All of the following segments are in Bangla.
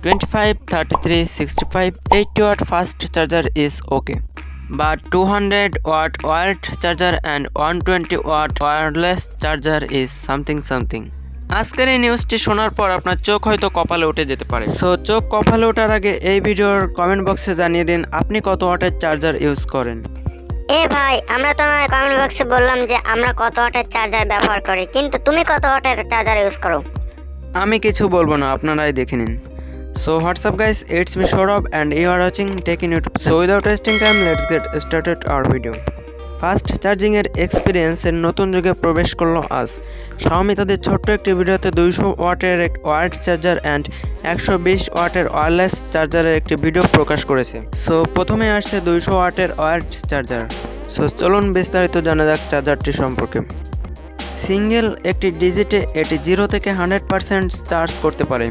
25, 33, 65, 80 watt fast charger is okay. But 200 watt wired charger and 120 watt wireless charger is something. আজকের এই নিউজটি শোনার পর আপনার চোখ হয়তো কপালে উঠে যেতে পারে। সো চোখ কপালে ওঠার আগে এই ভিডিওর কমেন্ট বক্সে জানিয়ে দিন আপনি কত ওয়াটের চার্জার ইউজ করেন। ভাই আমরা তো কমেন্ট বক্সে বললাম যে আমরা কত ওয়াটের চার্জার ব্যবহার করি, কিন্তু তুমি কত ওয়াটের চার্জার ইউজ করো? আমি কিছু বলবো না, আপনারাই দেখে নিন। So what's up guys, it's me Saurabh and you are watching Tech in YouTube. So without wasting time, let's get started our video. Fast charging এর এক্সপিরিয়েন্সের নতুন যুগে প্রবেশ করলো আজ। Xiaomi তাদের ছোট্ট একটি ভিডিওতে 200 ওয়াটের ওয়্যার্ড চার্জার অ্যান্ড 120 ওয়াটের ওয়্যারলেস চার্জারের একটি ভিডিও প্রকাশ করেছে। সো প্রথমে আসছে 200 ওয়াটের ওয়্যার্ড চার্জার। সো চলুন বিস্তারিত জানা যাক চার্জারটি সম্পর্কে। সিঙ্গেল একটি ডিজিটে এটি 0 থেকে 100% চার্জ করতে পারে।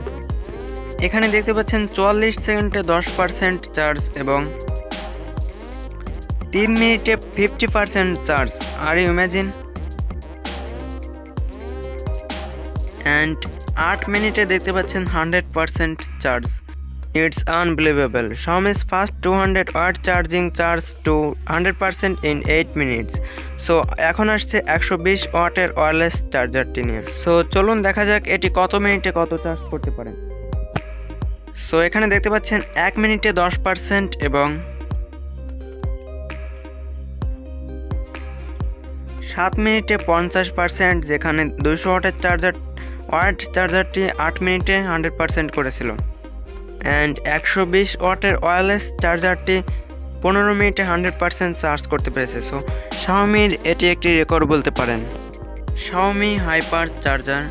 এখানে দেখতে পাচ্ছেন 44 সেকেন্ডে 10% চার্জ এবং 3 মিনিটে 50% charge. Are you imagine? And 8 মিনিটে দেখতে পাচ্ছেন 100% charge. It's unbelievable. Xiaomi's fast 200 watt charging charge to 100% in 8 minutes. So এখন আসছে 120 ওয়াটের ওয়্যারলেস চার্জারটি নিয়ে। সো চলুন দেখা যাক এটি কত মিনিটে কত চার্জ করতে পারে। সো এখানে দেখতে পাচ্ছেন 1 মিনিটে 10% এবং 7 মিনিটে 50%, যেখানে 200 ওয়াটের ওয়াট চার্জারটি 8 মিনিটে 100% করেছিল। অ্যান্ড 120 ওয়াটের ওয়্যারলেস চার্জারটি 15 মিনিটে 100% চার্জ করতে পেরেছে। সো Xiaomiর এটি একটি রেকর্ড বলতে পারেন। Xiaomi hyper charger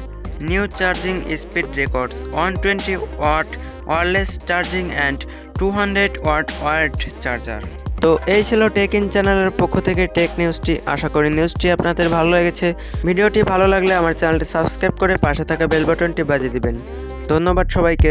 new charging speed records 120 watt wireless charging and 200 watt wired charger. তো এই ছিল টেক ইন চ্যানেলের পক্ষ থেকে টেক নিউজটি। আশা করি নিউজটি আপনাদের ভালো লেগেছে। ভিডিওটি ভালো লাগলে আমার চ্যানেলটি সাবস্ক্রাইব করে পাশে থাকা বেল বাটনটি বাজিয়ে দিবেন। ধন্যবাদ সবাইকে।